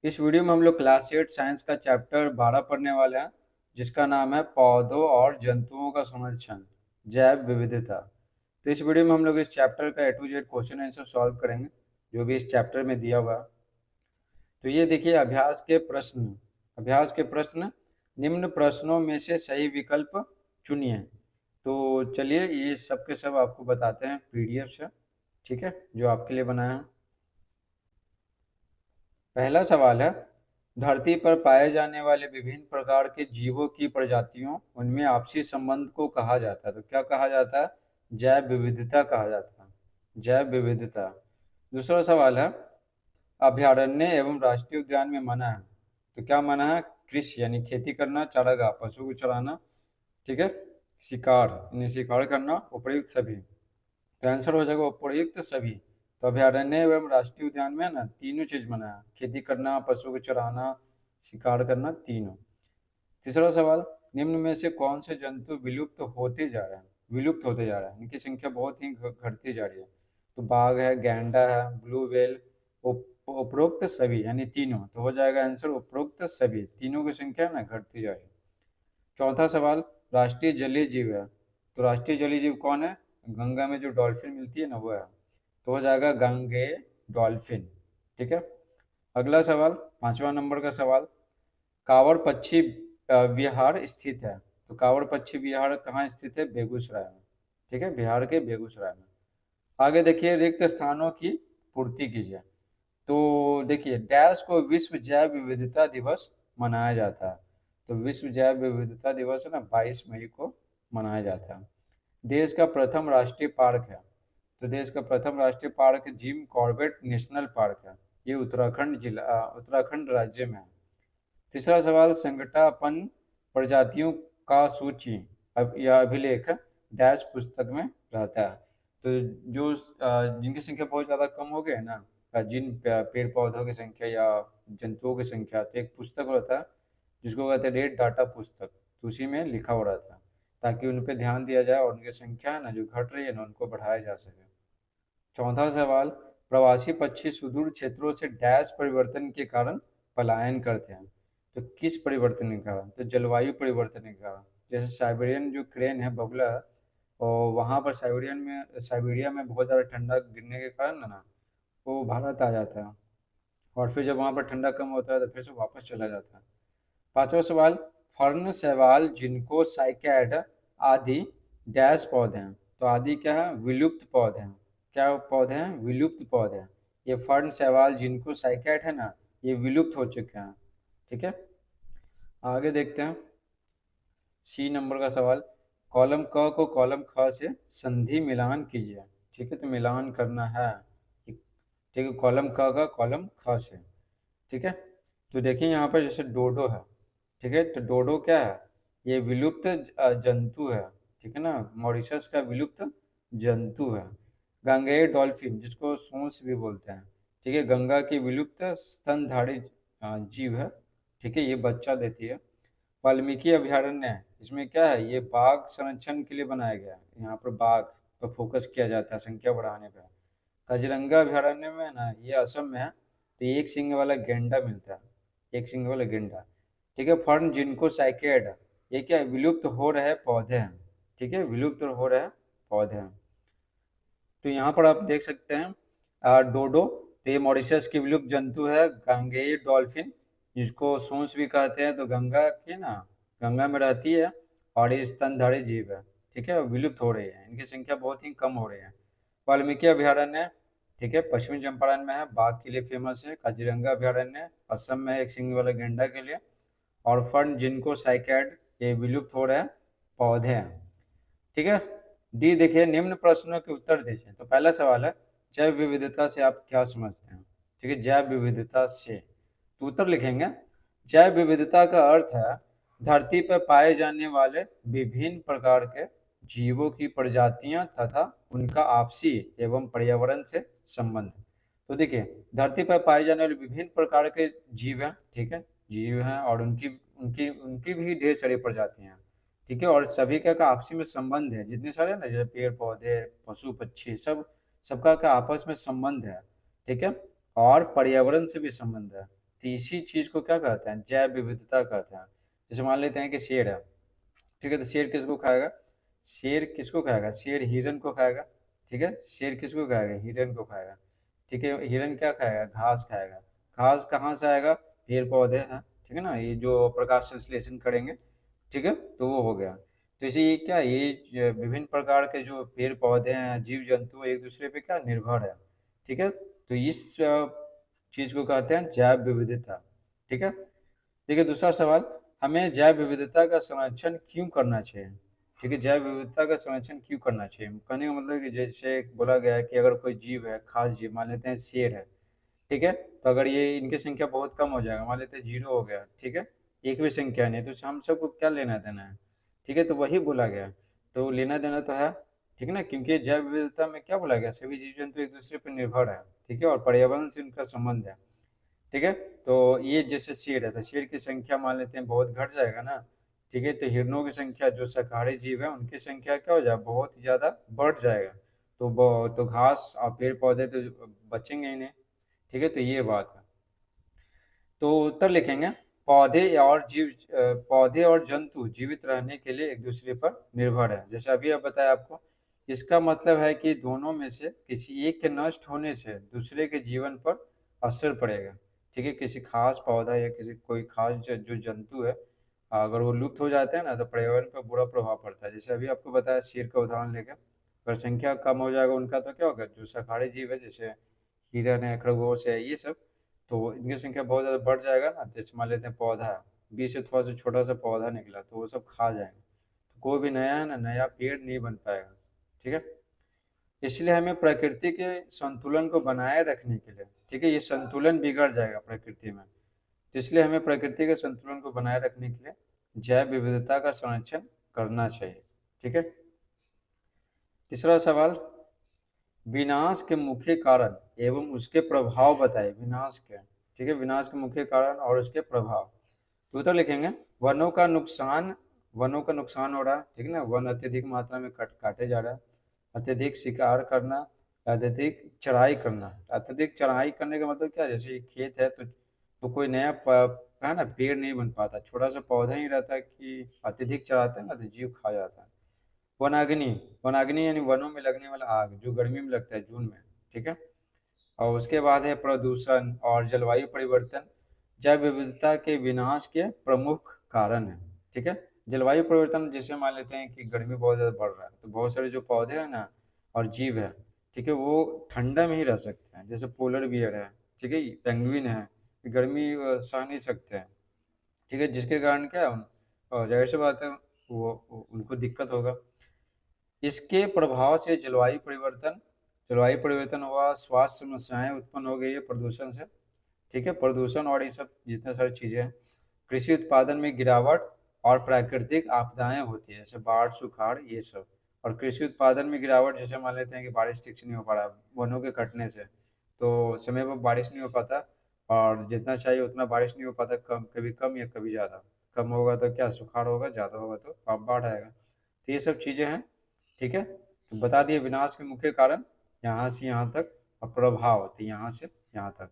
इस वीडियो में हम लोग क्लास 8 साइंस का चैप्टर 12 पढ़ने वाले हैं, जिसका नाम है पौधों और जंतुओं का संरक्षण, जैव विविधता। तो इस वीडियो में हम लोग इस चैप्टर का A to Z question answer solve करेंगे, जो भी इस चैप्टर में दिया हुआ है। तो ये देखिए अभ्यास के प्रश्न निम्न प्रश्नों में से सही विकल्प चुनिए। तो चलिए ये सब के सब आपको बताते हैं PDF से, ठीक है, जो आपके लिए बनाया है। पहला सवाल है, धरती पर पाए जाने वाले विभिन्न प्रकार के जीवों की प्रजातियों उनमें आपसी संबंध को कहा जाता है। तो क्या कहा जाता है? जैव विविधता कहा जाता है, जैव विविधता। दूसरा सवाल है, अभयारण्य एवं राष्ट्रीय उद्यान में मना है। तो क्या मना है? कृषि यानी खेती करना, चारागाह पशु को चराना, ठीक है, शिकार यानी शिकार करना, उपयुक्त सभी। तो आंसर हो जाएगा उपयुक्त सभी। तो अभयारण्य एवं राष्ट्रीय उद्यान में है ना, तीनों चीज मना है, खेती करना, पशु को चराना, शिकार करना, तीनों। तीसरा सवाल, निम्न में से कौन से जंतु विलुप्त होते जा रहे हैं? विलुप्त होते जा रहे हैं, इनकी संख्या बहुत ही घटती जा रही है। तो बाघ है, गैंडा है, ब्लू व्हेल, उपरोक्त सभी यानी तीनों। तो हो जाएगा आंसर उपरोक्त सभी, तीनों की संख्या ना घटती जा रही है। चौथा सवाल, राष्ट्रीय जलीय जीव है। तो राष्ट्रीय जलीय जीव कौन है? गंगा में जो डॉल्फिन मिलती है ना, वो है। तो हो जाएगा गंगे डॉल्फिन, ठीक है। अगला सवाल, 5वां नंबर का सवाल, कांवड़ पक्षी विहार स्थित है। तो कांवड़ पक्षी विहार कहाँ स्थित है? बेगूसराय में, ठीक है, बिहार के बेगूसराय में। आगे देखिए, रिक्त स्थानों की पूर्ति कीजिए। तो देखिए, डैश को विश्व जैव विविधता दिवस मनाया जाता है। तो विश्व जैव विविधता दिवस है ना, 22 मई को मनाया जाता है। देश का प्रथम राष्ट्रीय पार्क है। तो देश का प्रथम राष्ट्रीय park Jim Corbett national park है। ये उत्तराखंड राज्य में है। तीसरा सवाल, संकटापन्न प्रजातियों का सूची अब या अभिलेख डैश पुस्तक में रहता है। तो जो जिनकी संख्या बहुत ज़्यादा कम हो गई है ना, जिन पेड़ पौधों की संख्या या जंतुओं की संख्या, तो एक पुस्तक रहता है जिसको कहते हैं रेड डाटा पुस्तक। तो उसी में लिखा हो रहता है, ताकि उन पर ध्यान दिया जाए और उनकी संख्या है ना जो घट रही है ना, उनको बढ़ाया जा सके। चौथा सवाल, प्रवासी पक्षी सुदूर क्षेत्रों से डैश परिवर्तन के कारण पलायन करते हैं। तो किस परिवर्तन के कारण? तो जलवायु परिवर्तन के कारण। जैसे साइबेरियन जो क्रेन है, बगुला है, और वहाँ पर साइबेरिया में बहुत ज़्यादा ठंडा गिरने के कारण ना वो भारत आ जाता है, और फिर जब वहाँ पर ठंडा कम होता है तो फिर से वापस चला जाता है। पांचवा सवाल, फर्न शैवाल जिनको साइकैड आदि डैश पौधे हैं। तो आदि क्या है? विलुप्त पौधे हैं। क्या पौधे हैं? विलुप्त पौधे हैं। ये फर्न शैवाल जिनको साइकैड है ना, ये विलुप्त हो चुके हैं, ठीक है। आगे देखते हैं, C नंबर का सवाल, कॉलम क को कॉलम ख से संधि मिलान कीजिए। ठीक है, तो मिलान करना है, ठीक है, कॉलम क का कॉलम ख से, ठीक है। तो देखिए यहाँ पर जैसे डोडो है, ठीक है, तो डोडो क्या है? ये विलुप्त जंतु है, ठीक है ना, मॉरिशस का विलुप्त जंतु है। गंगेय डॉल्फिन जिसको सोंस भी बोलते हैं, ठीक है, गंगा की विलुप्त स्तनधारी जीव है, ठीक है, ये बच्चा देती है। वाल्मीकि अभयारण्य है, इसमें क्या है? ये बाघ संरक्षण के लिए बनाया गया है। यहाँ पर बाघ पर फोकस किया जाता है संख्या बढ़ाने पर। काजीरंगा अभयारण्य में है ना, ये असम में है, तो एक सिंग वाला गेंडा मिलता है, एक सिंग वाला गेंडा, ठीक है। फर्न जिनको साइकेड, ये क्या है? विलुप्त हो रहे पौधे हैं, ठीक है, विलुप्त हो रहे पौधे हैं। तो यहाँ पर आप देख सकते हैं डोडो, तो ये मॉरिशस की विलुप्त जंतु है। गंगेय डॉल्फिन जिसको सूंस भी कहते हैं, तो गंगा की ना, गंगा में रहती है, और ये स्तनधारी जीव है, ठीक है, विलुप्त हो रही है, इनकी संख्या बहुत ही कम हो रही है। वाल्मीकि अभयारण्य, ठीक है, पश्चिमी चंपारण में है, बाघ के लिए फेमस है। काजीरंगा अभयारण्य असम में है, एक सिंग वाला गेंडा के लिए। और फर्न जिनको साइकैड, ये विलुप्त हो रहे पौधे हैं, ठीक है। डी देखिए, निम्न प्रश्नों के उत्तर दीजिए। तो पहला सवाल है, जैव विविधता से आप क्या समझते हैं? ठीक है, जैव विविधता से, तो उत्तर लिखेंगे, जैव विविधता का अर्थ है धरती पर पाए जाने वाले विभिन्न प्रकार के जीवों की प्रजातियां तथा उनका आपसी एवं पर्यावरण से संबंध। तो देखिए, धरती पर पाए जाने वाले विभिन्न प्रकार के जीव हैं, ठीक है, जीव हैं, और उनकी उनकी उनकी भी ढेर सारी प्रजातियां हैं, ठीक है, और सभी का आपसी में संबंध है, जितने सारे ना, जैसे पेड़ पौधे पशु पक्षी सबका का आपस में संबंध है, ठीक है, और पर्यावरण से भी संबंध है। तो इसी चीज को क्या कहते हैं, जैव विविधता कहते हैं। जैसे मान लेते हैं कि शेर है, ठीक है, तो शेर किसको खाएगा, शेर किसको खाएगा, शेर हिरन को खाएगा। ठीक है, शेर किसको खाएगा, हिरन को खाएगा। ठीक है, हिरन क्या खाएगा, घास खाएगा। घास कहाँ से आएगा, पेड़ पौधे हैं, ठीक है ना, ये जो प्रकाश संश्लेषण करेंगे। ठीक है, तो वो हो गया। तो इसे ये क्या, ये विभिन्न प्रकार के जो पेड़ पौधे हैं, जीव जंतु एक दूसरे पे क्या निर्भर है। ठीक है, तो इस चीज को कहते हैं जैव विविधता। ठीक है। देखिए दूसरा सवाल, हमें जैव विविधता का संरक्षण क्यों करना चाहिए। ठीक है, जैव विविधता का संरक्षण क्यों करना चाहिए, कहने का मतलब कि जैसे बोला गया है कि अगर कोई जीव है, खास जीव, मान लेते हैं शेर है। ठीक है, तो अगर ये इनकी संख्या बहुत कम हो जाएगा, मान लेते हैं जीरो हो गया, ठीक है, एक भी संख्या नहीं, तो हम सबको क्या लेना देना है। ठीक है, तो वही बोला गया, तो लेना देना तो है। ठीक है ना, क्योंकि जैव विविधता में क्या बोला गया, सभी जीव जंतु एक दूसरे पर निर्भर है। ठीक है, और पर्यावरण से उनका संबंध है। ठीक है, तो ये जैसे शेर है, तो शेर की संख्या मान लेते हैं बहुत घट जाएगा ना। ठीक है, तो हिरणों की संख्या, जो शाकाहारी जीव है, उनकी संख्या क्या हो जाएगा, बहुत ही ज्यादा बढ़ जाएगा। तो घास और पेड़ पौधे तो बचेंगे ही नहीं। ठीक है, तो ये बात है। तो उत्तर लिखेंगे, पौधे और जंतु जीवित रहने के लिए एक दूसरे पर निर्भर है, जैसे अभी अब बताया आपको। इसका मतलब है कि दोनों में से किसी एक के नष्ट होने से दूसरे के जीवन पर असर पड़ेगा। ठीक है, किसी खास पौधा या किसी कोई खास जो जंतु है, अगर वो लुप्त हो जाते हैं ना, तो पर्यावरण पर बुरा प्रभाव पड़ता है। जैसे अभी आपको बताया, शेर का उदाहरण लेकर, अगर संख्या कम हो जाएगा उनका, तो क्या होगा, जो शाकाहारी जीव है, जैसे हिरन है, खरगोश है, ये सब, तो इनकी संख्या बहुत ज़्यादा बढ़ जाएगा ना। जैसे मान लेते हैं पौधा है, बीच से थोड़ा सा छोटा सा पौधा निकला, तो वो सब खा जाएंगे, तो कोई भी नया है ना, नया पेड़ नहीं बन पाएगा। ठीक है, इसलिए हमें प्रकृति के संतुलन को बनाए रखने के लिए, ठीक है, ये संतुलन बिगड़ जाएगा प्रकृति में, तो इसलिए हमें प्रकृति के संतुलन को बनाए रखने के लिए जैव विविधता का संरक्षण करना चाहिए। ठीक है, तीसरा सवाल, विनाश के मुख्य कारण एवं उसके प्रभाव बताइए, विनाश के। ठीक है, विनाश के मुख्य कारण और उसके प्रभाव। तो उत्तर लिखेंगे, वनों का नुकसान, वनों का नुकसान हो रहा है। ठीक है ना, वन अत्यधिक मात्रा में काटे जा रहा है। अत्यधिक शिकार करना, अत्यधिक चराई करना। अत्यधिक चराई करने का मतलब क्या है, जैसे ये खेत है, तो कोई नया है ना, पेड़ नहीं बन पाता, छोटा सा पौधा ही रहता है, कि अत्यधिक चराते हैं ना, तो जीव खा जाता है। वनाग्नि, वनाग्नि यानी वनों में लगने वाला आग, जो गर्मी में लगता है, जून में। ठीक है, और उसके बाद है प्रदूषण और जलवायु परिवर्तन, जैव विविधता के विनाश के प्रमुख कारण है। ठीक है, जलवायु परिवर्तन, जैसे मान लेते हैं कि गर्मी बहुत ज़्यादा बढ़ रहा है, तो बहुत सारे जो पौधे हैं ना और जीव है, ठीक है, वो ठंडा में ही रह सकते हैं, जैसे पोलर बियर है, ठीक है, पेंगुइन है, ये गर्मी सह नहीं सकते हैं। ठीक है, जिसके कारण क्या है, और जाहिर सी बात है, उनको दिक्कत होगा। इसके प्रभाव से जलवायु परिवर्तन हुआ, स्वास्थ्य समस्याएं उत्पन्न हो गई है प्रदूषण से। ठीक है, प्रदूषण और ये सब जितने सारी चीजें हैं, कृषि उत्पादन में गिरावट और प्राकृतिक आपदाएं होती है, जैसे बाढ़, सुखाड़, ये सब। और कृषि उत्पादन में गिरावट, जैसे मान लेते हैं कि बारिश ठीक से नहीं हो पा रहा, वनों के कटने से, तो समय पर बारिश नहीं हो पाता, और जितना चाहिए उतना बारिश नहीं हो पाता, कम, कभी कम या कभी ज़्यादा। कम होगा तो क्या सुखाड़ होगा, ज़्यादा होगा तो बाढ़ आएगा। तो ये सब चीज़ें हैं। ठीक है, तो बता दिए विनाश के मुख्य कारण, यहाँ से यहाँ तक, और प्रभाव होते यहाँ से यहाँ तक।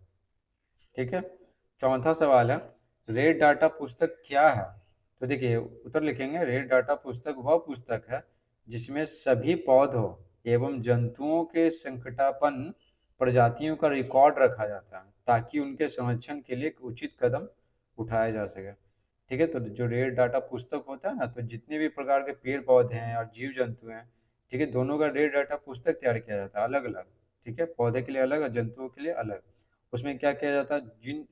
ठीक है, चौथा सवाल है, रेड डाटा पुस्तक क्या है। तो देखिए उत्तर लिखेंगे, रेड डाटा पुस्तक वह पुस्तक है जिसमें सभी पौधों एवं जंतुओं के संकटापन्न प्रजातियों का रिकॉर्ड रखा जाता है, ताकि उनके संरक्षण के लिए उचित कदम उठाया जा सके। ठीक है, तो जो रेड डाटा पुस्तक होता है ना, तो जितने भी प्रकार के पेड़ पौधे हैं और जीव जंतु हैं, ठीक है, दोनों का रेड डाटा पुस्तक तैयार किया जाता है अलग अलग। ठीक है, पौधे के लिए अलग और जंतुओं के लिए अलग। उसमें क्या किया जाता है, जिन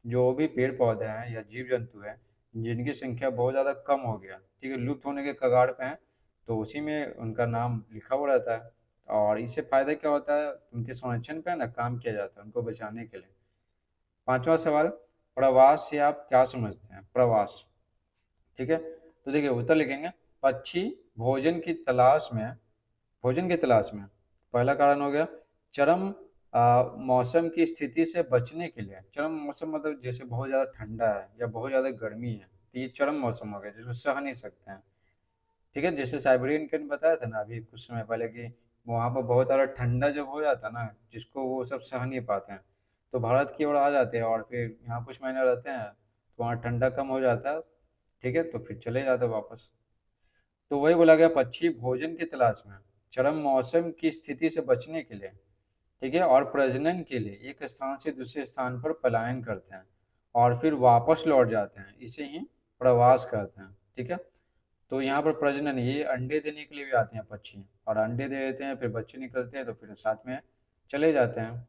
जो भी पेड़ पौधे हैं या जीव जंतु हैं, जिनकी संख्या बहुत ज़्यादा कम हो गया, ठीक है, लुप्त होने के कगार पे हैं, तो उसी में उनका नाम लिखा हुआ रहता है। और इससे फायदा क्या होता है, उनके संरक्षण पे ना काम किया जाता है, उनको बचाने के लिए। पांचवा सवाल, प्रवास से आप क्या समझते हैं, प्रवास। ठीक है, तो देखिए उत्तर लिखेंगे, पक्षी भोजन की तलाश में, भोजन की तलाश में, पहला कारण हो गया चरम मौसम की स्थिति से बचने के लिए। चरम मौसम मतलब जैसे बहुत ज़्यादा ठंडा है या बहुत ज़्यादा गर्मी है, तो ये चरम मौसम हो गया जिसको सह नहीं सकते हैं। ठीक है, जैसे साइबेरियन के बताया था ना अभी कुछ समय पहले कि वहाँ पर बहुत ज़्यादा ठंडा जब हो जाता है ना, जिसको वो सब सह नहीं पाते हैं, तो भारत की ओर आ जाते हैं और फिर यहाँ कुछ महीने रहते हैं, तो वहाँ ठंडा कम हो जाता है, ठीक है, तो फिर चले जाते हैं वापस। तो वही बोला गया, पक्षी भोजन की तलाश में चरम मौसम की स्थिति से बचने के लिए, ठीक है, और प्रजनन के लिए एक स्थान से दूसरे स्थान पर पलायन करते हैं और फिर वापस लौट जाते हैं, इसे ही प्रवास कहते हैं, ठीक है। तो यहाँ पर प्रजनन, ये अंडे देने के लिए भी आते हैं पक्षी, और अंडे दे देते हैं, फिर बच्चे निकलते हैं, तो फिर साथ में चले जाते हैं।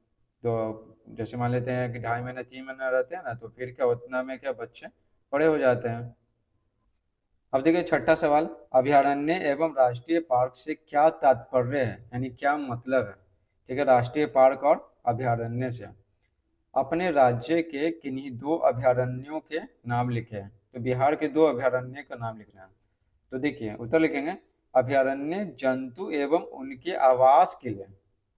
तो जैसे मान लेते हैं कि 2.5 महीने 3 महीने रहते हैं ना, तो फिर क्या उतना में क्या बच्चे बड़े हो जाते हैं। अब देखिए छठा सवाल, अभयारण्य एवं राष्ट्रीय पार्क से क्या तात्पर्य है, यानी क्या मतलब है, ठीक है, राष्ट्रीय पार्क और अभयारण्य से। अपने राज्य के किन्हीं 2 अभयारण्यों के नाम लिखे हैं, तो बिहार के 2 अभयारण्य का नाम लिखना है। तो देखिए उत्तर लिखेंगे, अभयारण्य जंतु एवं उनके आवास के लिए,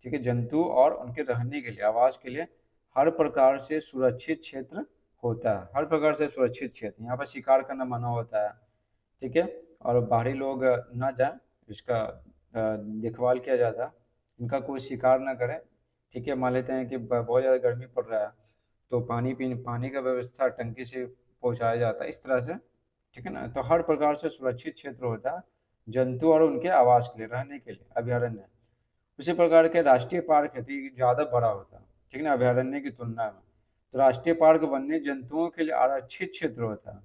ठीक है, जंतु और उनके रहने के लिए, आवास के लिए हर प्रकार से सुरक्षित क्षेत्र होता है, हर प्रकार से सुरक्षित क्षेत्र, यहाँ पर शिकार करना मना होता है, ठीक है, और बाहरी लोग ना जाए, इसका देखभाल किया जाता है, इनका कोई शिकार ना करें, ठीक है। मान लेते हैं कि बहुत ज़्यादा गर्मी पड़ रहा है, तो पानी का व्यवस्था टंकी से पहुंचाया जाता है, इस तरह से, ठीक है ना। तो हर प्रकार से सुरक्षित क्षेत्र होता है जंतु और उनके आवास के लिए, रहने के लिए अभयारण्य। उसी प्रकार के राष्ट्रीय पार्क है तो ये ज़्यादा बड़ा होता है, ठीक है ना, अभयारण्य की तुलना में। तो राष्ट्रीय पार्क वन्य जंतुओं के लिए आरक्षित क्षेत्र होता है,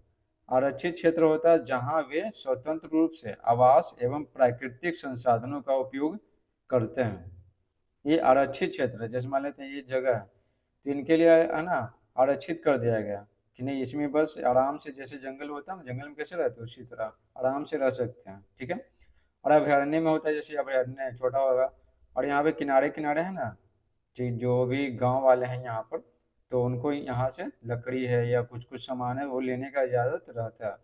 आरक्षित क्षेत्र होता है जहाँ वे स्वतंत्र रूप से आवास एवं प्राकृतिक संसाधनों का उपयोग करते हैं। ये आरक्षित क्षेत्र है, जैसे मान लेते हैं ये जगह है, तो इनके लिए है ना आरक्षित कर दिया गया कि नहीं, इसमें बस आराम से, जैसे जंगल होता है ना, जंगल में कैसे रहते हैं उसी तरह आराम से रह सकते हैं, ठीक है। और अभयारण्य में होता है, जैसे अभयारण्य है, छोटा होगा, और यहाँ पे किनारे किनारे है ना, जो भी गांव वाले हैं यहाँ पर, तो उनको यहाँ से लकड़ी है या कुछ कुछ सामान है वो लेने का इजाज़त रहता है,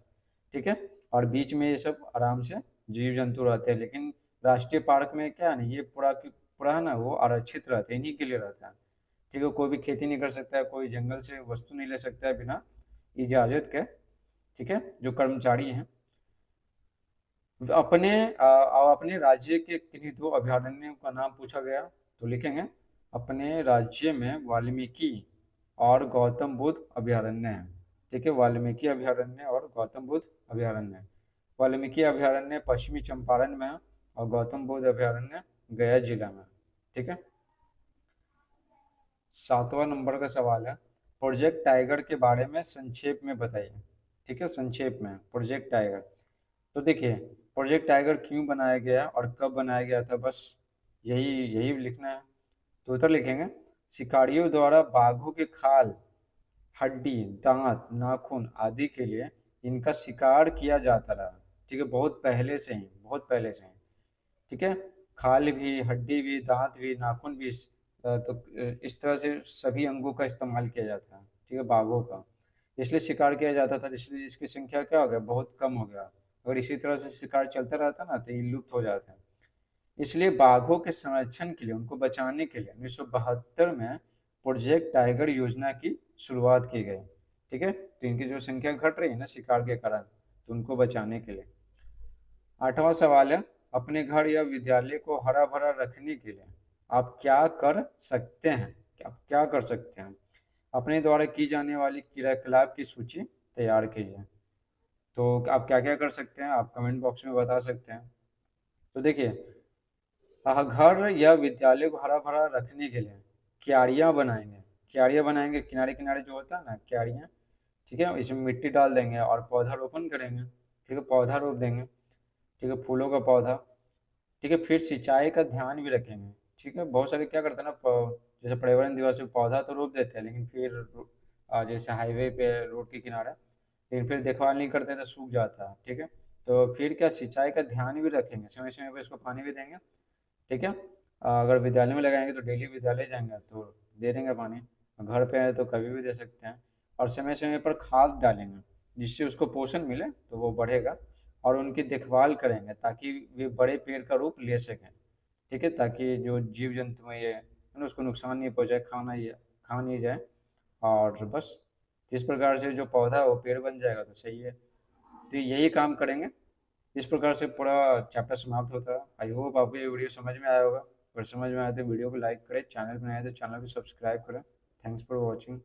ठीक है। और बीच में ये सब आराम से जीव जंतु रहते हैं, लेकिन राष्ट्रीय पार्क में क्या है ना, ये पूरा पूरा है ना वो आरक्षित रहते हैं, इन्हीं के लिए रहता है, ठीक है। कोई भी खेती नहीं कर सकता है, कोई जंगल से वस्तु नहीं ले सकता है बिना इजाज़त के, ठीक है, जो कर्मचारी हैं। अपने राज्य के किन्हीं 2 अभयारण्यों का नाम पूछा गया, तो लिखेंगे अपने राज्य में वाल्मीकि और गौतम बुद्ध अभयारण्य है, ठीक है, वाल्मीकि अभयारण्य और गौतम बुद्ध अभयारण्य। वाल्मीकि अभयारण्य पश्चिमी चंपारण में है और गौतम बुद्ध अभयारण्य गया जिला में, ठीक है। 7वां नंबर का सवाल है, प्रोजेक्ट टाइगर के बारे में संक्षेप में बताइए, ठीक है, संक्षेप में प्रोजेक्ट टाइगर। तो देखिए प्रोजेक्ट टाइगर क्यों बनाया गया और कब बनाया गया था, बस यही यही लिखना है। तो उत्तर लिखेंगे, शिकारियों द्वारा बाघों के खाल, हड्डी, दांत, नाखून आदि के लिए इनका शिकार किया जाता रहा, ठीक है, बहुत पहले से ही, बहुत पहले से ही, ठीक है। खाल भी, हड्डी भी, दांत भी, नाखून भी, इस तरह से सभी अंगों का इस्तेमाल किया जाता है, ठीक है, बाघों का, इसलिए शिकार किया जाता था, इसलिए इसकी संख्या क्या हो गया, बहुत कम हो गया। अगर इसी तरह से शिकार चलता रहता ना तो ये लुप्त हो जाते हैं। इसलिए बाघों के संरक्षण के लिए, उनको बचाने के लिए 1972 में प्रोजेक्ट टाइगर योजना की शुरुआत की गई, ठीक है। तो इनकी जो संख्या घट रही है ना शिकार के कारण, तो उनको बचाने के लिए। 8वां सवाल है, अपने घर या विद्यालय को हरा भरा रखने के लिए आप क्या कर सकते हैं, आप क्या कर सकते हैं। अपने द्वारा की जाने वाली क्रियाकलाप की सूची तैयार कीजिए। तो आप क्या क्या कर सकते हैं, आप कमेंट बॉक्स में बता सकते हैं। तो देखिए घर या विद्यालय को हरा भरा रखने के लिए क्यारियाँ बनाएंगे, क्यारियाँ बनाएंगे, किनारे किनारे जो होता है ना क्यारियाँ, ठीक है, इसमें मिट्टी डाल देंगे और पौधा रोपण करेंगे, ठीक है, पौधा रोप देंगे, ठीक है, फूलों का पौधा, ठीक है। फिर सिंचाई का ध्यान भी रखेंगे, ठीक है। बहुत सारे क्या करते हैं ना, जैसे पर्यावरण दिवस में पौधा तो रोप देते हैं, लेकिन फिर जैसे हाईवे पे रोड के किनारे, लेकिन फिर देखभाल नहीं करते तो सूख जाता है, ठीक है। तो फिर क्या सिंचाई का ध्यान भी रखेंगे, समय समय पे इसको पानी भी देंगे, ठीक है। अगर विद्यालय में लगाएंगे तो डेली विद्यालय जाएंगे तो दे देंगे पानी, घर पे है तो कभी भी दे सकते हैं। और समय समय पर खाद डालेंगे जिससे उसको पोषण मिले तो वो बढ़ेगा, और उनकी देखभाल करेंगे ताकि वे बड़े पेड़ का रूप ले सकें, ठीक है, ताकि जो जीव जंतु हैं ये है ना उसको नुकसान नहीं पहुंचाए, खा नहीं जाए, और बस इस प्रकार से जो पौधा है वो पेड़ बन जाएगा तो सही है। तो यही काम करेंगे, इस प्रकार से पूरा चैप्टर समाप्त होता है। आई होप आपको ये वीडियो समझ में आया होगा, अगर समझ में आया तो वीडियो को लाइक करें, चैनल पर नए आए तो चैनल को सब्सक्राइब करें। Thanks for watching.